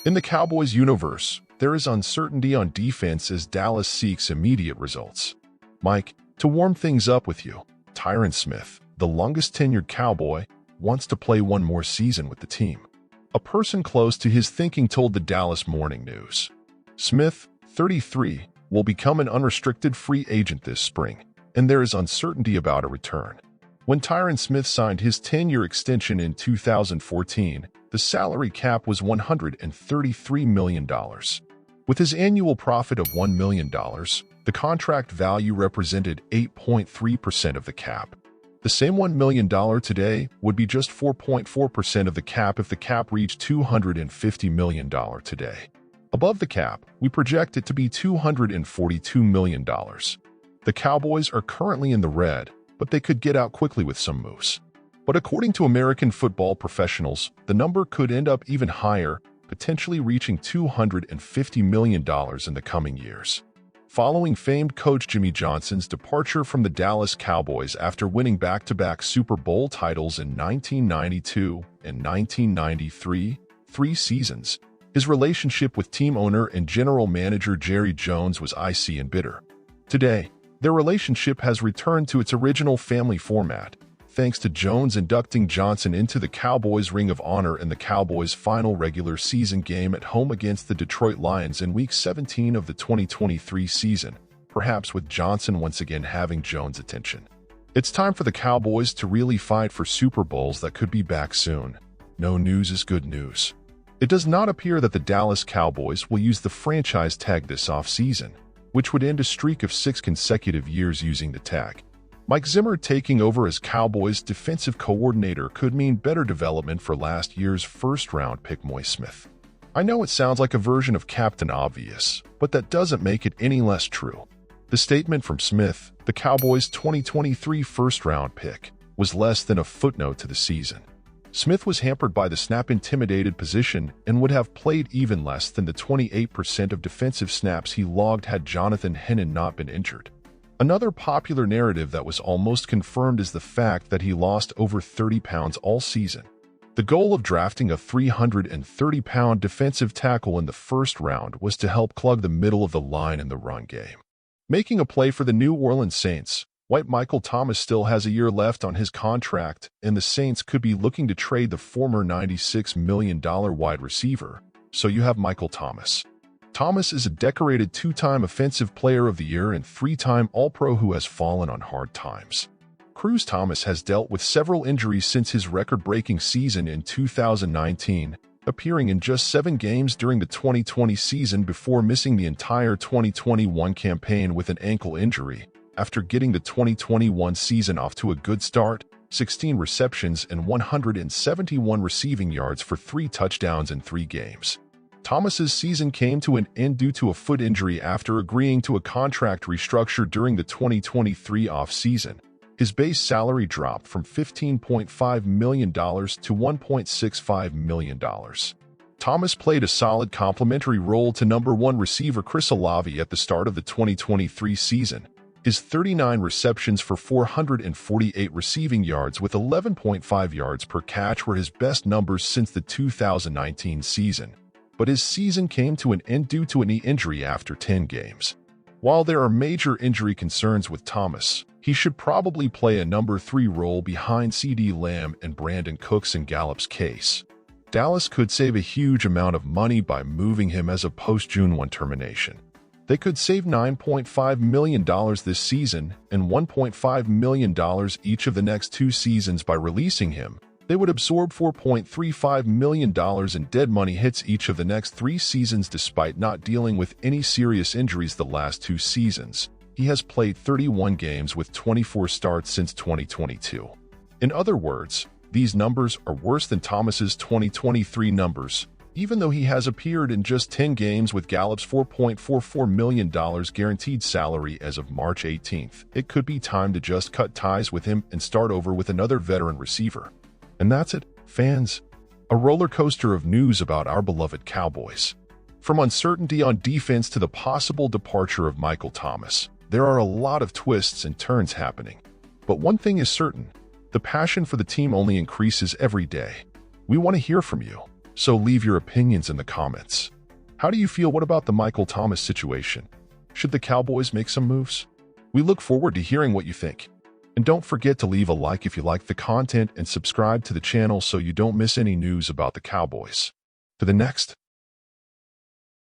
In the Cowboys universe, there is uncertainty on defense as Dallas seeks immediate results. Mike, to warm things up with you, Tyron Smith, the longest-tenured Cowboy, wants to play one more season with the team. A person close to his thinking told the Dallas Morning News. Smith, 33, will become an unrestricted free agent this spring, and there is uncertainty about a return. When Tyron Smith signed his 10-year extension in 2014, the salary cap was $133 million. With his annual profit of $1 million, the contract value represented 8.3% of the cap. The same $1 million today would be just 4.4% of the cap if the cap reached $250 million today. Above the cap, we project it to be $242 million. The Cowboys are currently in the red, but they could get out quickly with some moves. But according to American football professionals, the number could end up even higher, potentially reaching $250 million in the coming years. Following famed coach Jimmy Johnson's departure from the Dallas Cowboys after winning back-to-back Super Bowl titles in 1992 and 1993, 3 seasons, his relationship with team owner and general manager Jerry Jones was icy and bitter. Today, their relationship has returned to its original family format, thanks to Jones inducting Johnson into the Cowboys' Ring of Honor in the Cowboys' final regular season game at home against the Detroit Lions in Week 17 of the 2023 season, perhaps with Johnson once again having Jones' attention. It's time for the Cowboys to really fight for Super Bowls that could be back soon. No news is good news. It does not appear that the Dallas Cowboys will use the franchise tag this offseason, which would end a streak of 6 consecutive years using the tag. Mike Zimmer taking over as Cowboys defensive coordinator could mean better development for last year's first-round pick Moise Smith. I know it sounds like a version of Captain Obvious, but that doesn't make it any less true. The statement from Smith, the Cowboys' 2023 first-round pick, was less than a footnote to the season. Smith was hampered by the snap-intimidated position and would have played even less than the 28% of defensive snaps he logged had Jonathan Hennon not been injured. Another popular narrative that was almost confirmed is the fact that he lost over 30 pounds all season. The goal of drafting a 330-pound defensive tackle in the first round was to help plug the middle of the line in the run game. Making a play for the New Orleans Saints, white Michael Thomas still has a year left on his contract, and the Saints could be looking to trade the former $96 million wide receiver, so you have Michael Thomas. Thomas is a decorated 2-time Offensive Player of the Year and 3-time All-Pro who has fallen on hard times. Cruz Thomas has dealt with several injuries since his record-breaking season in 2019, appearing in just 7 games during the 2020 season before missing the entire 2021 campaign with an ankle injury, after getting the 2021 season off to a good start, 16 receptions and 171 receiving yards for 3 touchdowns in 3 games. Thomas's season came to an end due to a foot injury after agreeing to a contract restructure during the 2023 offseason. His base salary dropped from $15.5 million to $1.65 million. Thomas played a solid complementary role to number 1 receiver Chris Olave at the start of the 2023 season. His 39 receptions for 448 receiving yards with 11.5 yards per catch were his best numbers since the 2019 season. But his season came to an end due to a knee injury after 10 games. While there are major injury concerns with Thomas, he should probably play a number 3 role behind CeeDee Lamb and Brandon Cooks in Gallup's case. Dallas could save a huge amount of money by moving him as a post-June 1 termination. They could save $9.5 million this season and $1.5 million each of the next 2 seasons by releasing him. They would absorb $4.35 million in dead money hits each of the next 3 seasons despite not dealing with any serious injuries the last 2 seasons. He has played 31 games with 24 starts since 2022. In other words, these numbers are worse than Thomas's 2023 numbers, even though he has appeared in just 10 games with Gallup's $4.44 million guaranteed salary as of March 18th. It could be time to just cut ties with him and start over with another veteran receiver. And that's it, fans. A roller coaster of news about our beloved Cowboys. From uncertainty on defense to the possible departure of Michael Thomas, there are a lot of twists and turns happening. But one thing is certain, the passion for the team only increases every day. We want to hear from you. So leave your opinions in the comments. How do you feel? What about the Michael Thomas situation? Should the Cowboys make some moves? We look forward to hearing what you think. And don't forget to leave a like if you like the content and subscribe to the channel so you don't miss any news about the Cowboys. To the next